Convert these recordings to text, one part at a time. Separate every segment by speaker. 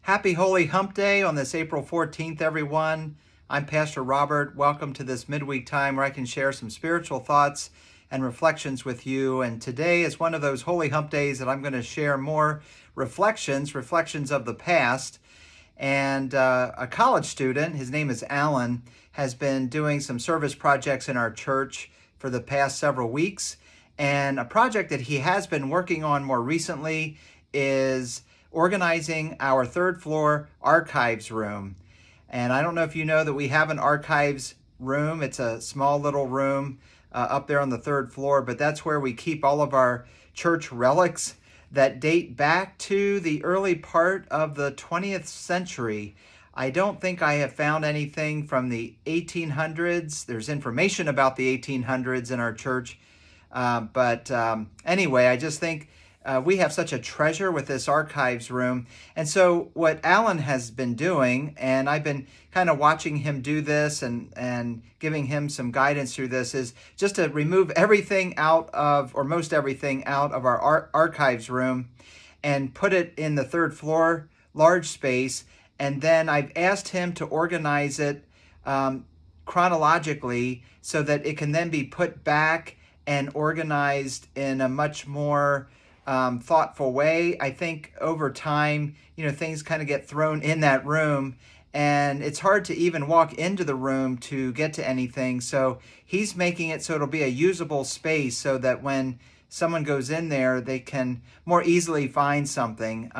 Speaker 1: Happy Holy Hump Day on this April 14th, everyone. I'm Pastor Robert. Welcome to this midweek time where I can share some spiritual thoughts and reflections with you. And today is one of those Holy Hump Days that I'm going to share more reflections of the past. And a college student, his name is Alan, has been doing some service projects in our church for the past several weeks. And a project that he has been working on more recently is organizing our third floor archives room. And I don't know if you know that we have an archives room. It's a small little room up there on the third floor, but that's where we keep all of our church relics that date back to the early part of the 20th century. I don't think I have found anything from the 1800s. There's information about the 1800s in our church. But anyway, I just think we have such a treasure with this archives room. And so what Alan has been doing, and I've been kind of watching him do this and giving him some guidance through this, is just to remove everything out of, or most everything out of our archives room and put it in the third floor large space. And then I've asked him to organize it chronologically so that it can then be put back and organized in a much more thoughtful way. I think over time, things kind of get thrown in that room, and it's hard to even walk into the room to get to anything. So he's making it so it'll be a usable space so that when someone goes in there, they can more easily find something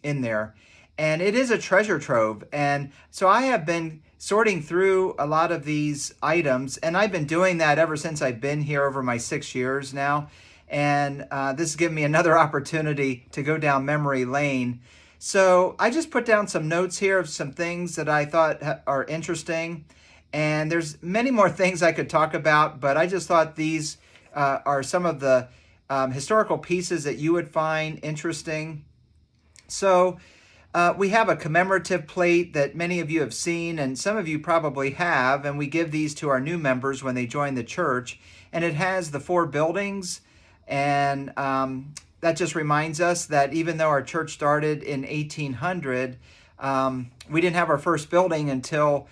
Speaker 1: in there. And it is a treasure trove. And so I have been sorting through a lot of these items, and I've been doing that ever since I've been here over my 6 years now. And this has given me another opportunity to go down memory lane. So I just put down some notes here of some things that I thought are interesting. And there's many more things I could talk about, but I just thought these are some of the historical pieces that you would find interesting. So we have a commemorative plate that many of you have seen, and some of you probably have, and we give these to our new members when they join the church. And it has the 4 buildings. And that just reminds us that even though our church started in 1800, we didn't have our first building until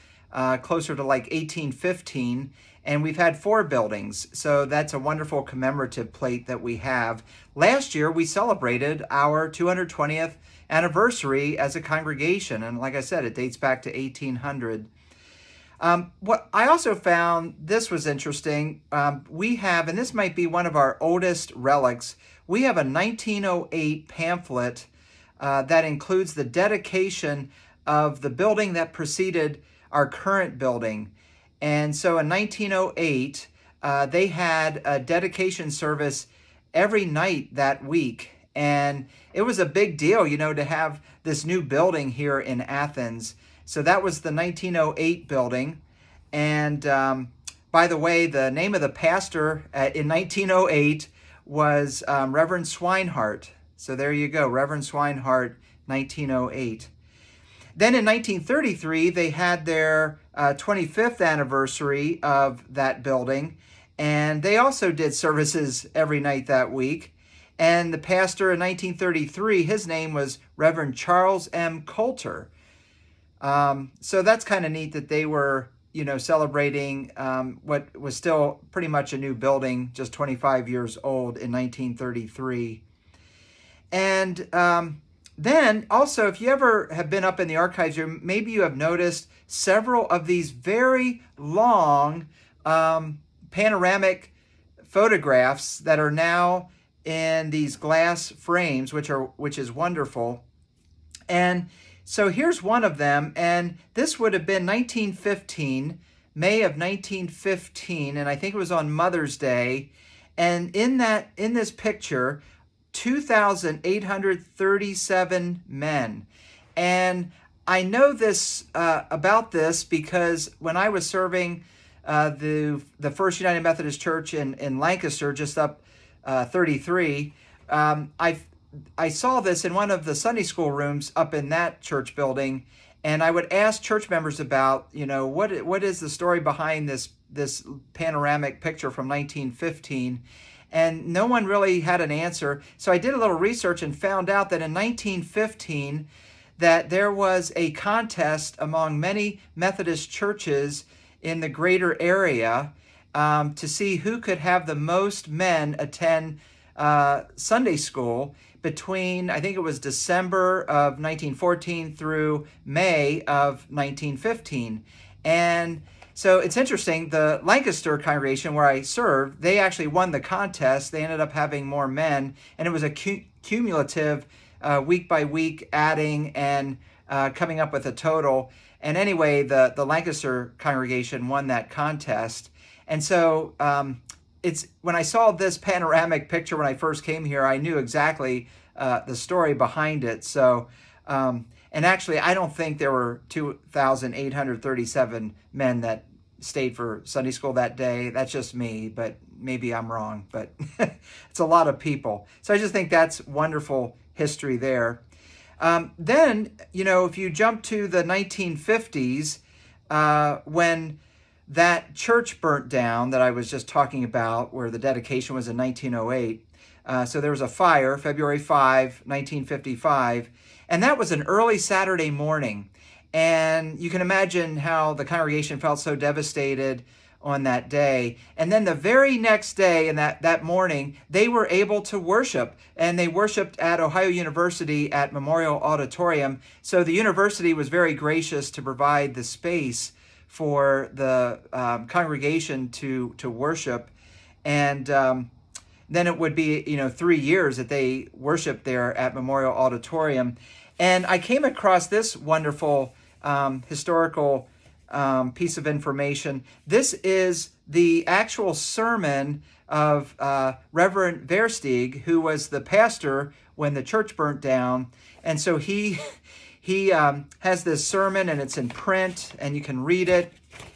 Speaker 1: closer to like 1815. And we've had 4 buildings. So that's a wonderful commemorative plate that we have. Last year, we celebrated our 220th anniversary as a congregation. And like I said, it dates back to 1800. What I also found, this was interesting, we have, and this might be one of our oldest relics, we have a 1908 pamphlet that includes the dedication of the building that preceded our current building. And so in 1908, they had a dedication service every night that week. And it was a big deal, to have this new building here in Athens. So that was the 1908 building. And by the way, the name of the pastor in 1908 was Reverend Swinehart. So there you go, Reverend Swinehart, 1908. Then in 1933, they had their 25th anniversary of that building. And they also did services every night that week. And the pastor in 1933, his name was Reverend Charles M. Coulter. So that's kind of neat that they were, celebrating what was still pretty much a new building, just 25 years old in 1933. And then also, if you ever have been up in the archives room, maybe you have noticed several of these very long panoramic photographs that are now in these glass frames, which is wonderful. And so here's one of them, and this would have been 1915, May of 1915, and I think it was on Mother's Day. And in this picture, 2,837 men. And I know this about this because when I was serving the First United Methodist Church in Lancaster, just up 33, I saw this in one of the Sunday school rooms up in that church building, and I would ask church members about, what is the story behind this panoramic picture from 1915, and no one really had an answer. So I did a little research and found out that in 1915, that there was a contest among many Methodist churches in the greater area to see who could have the most men attend Sunday school between, I think it was December of 1914 through May of 1915. And so it's interesting, the Lancaster congregation where I served, they actually won the contest. They ended up having more men, and it was a cumulative week by week adding and coming up with a total. And anyway, the Lancaster congregation won that contest. And so it's when I saw this panoramic picture when I first came here, I knew exactly the story behind it. So, and actually, I don't think there were 2,837 men that stayed for Sunday school that day. That's just me, but maybe I'm wrong. But it's a lot of people. So I just think that's wonderful history there. Then, if you jump to the 1950s, when that church burnt down that I was just talking about, where the dedication was in 1908. So there was a fire, February 5, 1955, and that was an early Saturday morning. And you can imagine how the congregation felt so devastated on that day. And then the very next day, and that morning, they were able to worship. And they worshiped at Ohio University at Memorial Auditorium. So the university was very gracious to provide the space for the congregation to worship. And then it would be 3 years that they worshiped there at Memorial Auditorium. And I came across this wonderful historical piece of information. This is the actual sermon of Reverend Versteeg, who was the pastor when the church burnt down. And so he has this sermon, and it's in print, and you can read it.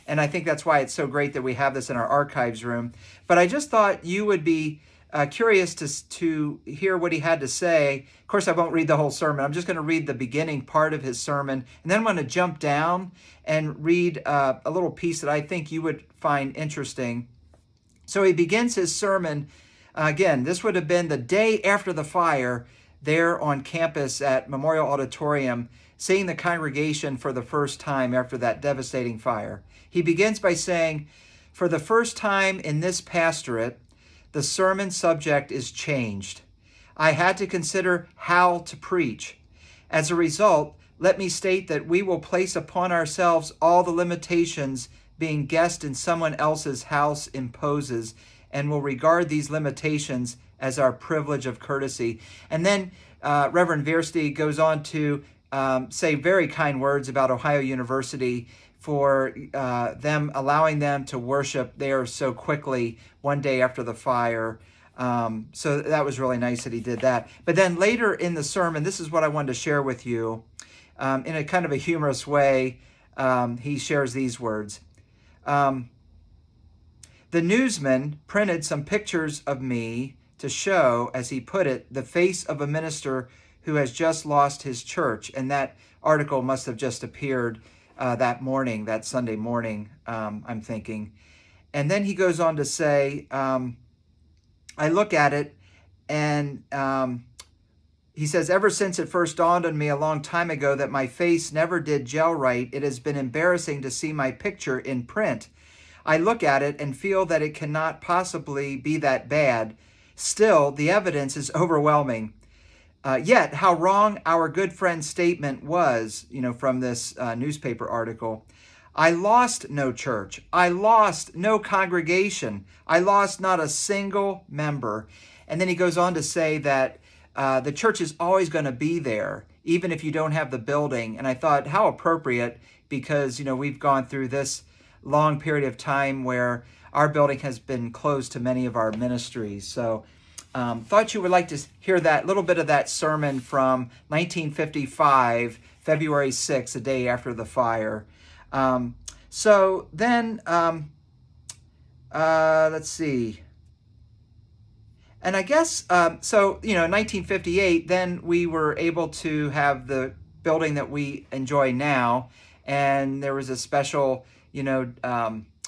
Speaker 1: And I think that's why it's so great that we have this in our archives room. But I just thought you would be curious to hear what he had to say. Of course, I won't read the whole sermon. I'm just going to read the beginning part of his sermon, and then I'm going to jump down and read a little piece that I think you would find interesting. So he begins his sermon. Again, this would have been the day after the fire there on campus at Memorial Auditorium, seeing the congregation for the first time after that devastating fire. He begins by saying, "For the first time in this pastorate, the sermon subject is changed. I had to consider how to preach. As a result, let me state that we will place upon ourselves all the limitations being guest in someone else's house imposes, and will regard these limitations as our privilege of courtesy." And then Reverend Versteeg goes on to say very kind words about Ohio University for them allowing them to worship there so quickly one day after the fire. So that was really nice that he did that. But then later in the sermon, this is what I wanted to share with you. In a kind of a humorous way, he shares these words. The newsman printed some pictures of me to show, as he put it, the face of a minister who has just lost his church. And that article must have just appeared that morning, that Sunday morning, I'm thinking. And then he goes on to say, I look at it, and he says, ever since it first dawned on me a long time ago that my face never did gel right, it has been embarrassing to see my picture in print. I look at it and feel that it cannot possibly be that bad. Still, the evidence is overwhelming. Yet, how wrong our good friend's statement was, from this newspaper article. I lost no church. I lost no congregation. I lost not a single member. And then he goes on to say that the church is always going to be there, even if you don't have the building. And I thought, how appropriate, because, we've gone through this long period of time where our building has been closed to many of our ministries. So thought you would like to hear that little bit of that sermon from 1955, February 6th, the day after the fire. So then, let's see. And I guess, in 1958, then we were able to have the building that we enjoy now. And there was a special,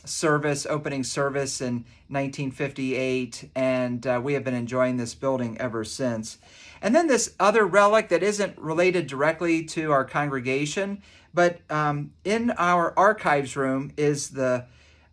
Speaker 1: service, opening service in 1958, and we have been enjoying this building ever since. And then this other relic that isn't related directly to our congregation, but in our archives room is the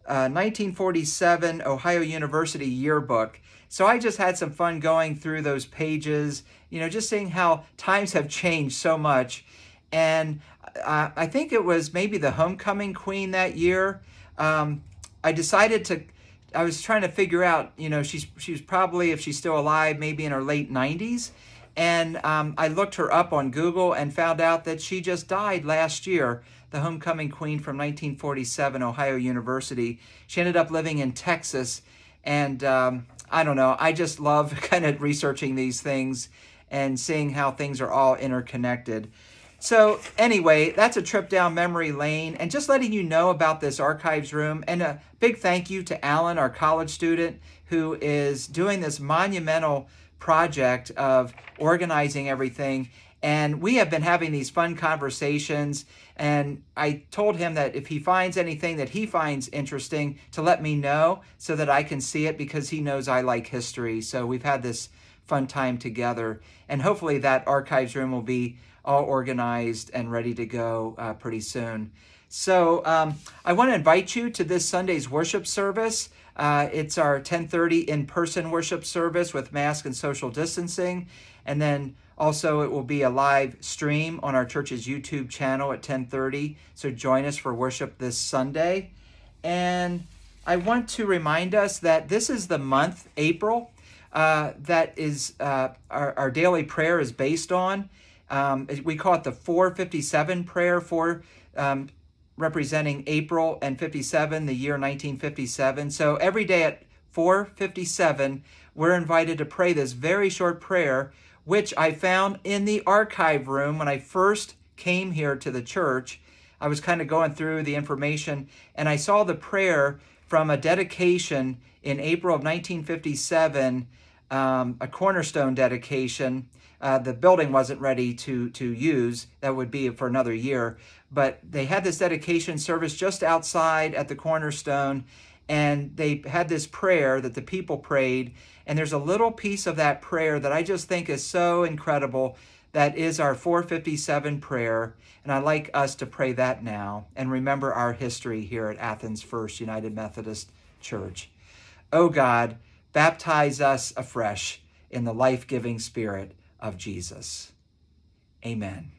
Speaker 1: 1947 Ohio University yearbook. So I just had some fun going through those pages, just seeing how times have changed so much. And I think it was maybe the homecoming queen that year. I decided I was trying to figure out, she's probably, if she's still alive, maybe in her late 90s. And I looked her up on Google and found out that she just died last year, the homecoming queen from 1947, Ohio University. She ended up living in Texas. And I don't know, I just love kind of researching these things and seeing how things are all interconnected. So anyway, that's a trip down memory lane, and just letting you know about this archives room. And a big thank you to Alan, our college student, who is doing this monumental project of organizing everything. And we have been having these fun conversations, and I told him that if he finds anything that he finds interesting, to let me know so that I can see it, because he knows I like history. So we've had this fun time together, and hopefully that archives room will be all organized and ready to go pretty soon. So I want to invite you to this Sunday's worship service. It's our 10:30 in-person worship service with mask and social distancing. And then also it will be a live stream on our church's YouTube channel at 10:30. So join us for worship this Sunday. And I want to remind us that this is the month, April, that is our daily prayer is based on. We call it the 457 prayer, representing April, and 57, the year 1957. So every day at 4:57, we're invited to pray this very short prayer, which I found in the archive room when I first came here to the church. I was kind of going through the information, and I saw the prayer from a dedication in April of 1957, a cornerstone dedication. The building wasn't ready to use. That would be for another year. But they had this dedication service just outside at the cornerstone, and they had this prayer that the people prayed. And there's a little piece of that prayer that I just think is so incredible. That is our 457 prayer. And I'd like us to pray that now and remember our history here at Athens First United Methodist Church. Oh God, baptize us afresh in the life-giving Spirit of Jesus. Amen.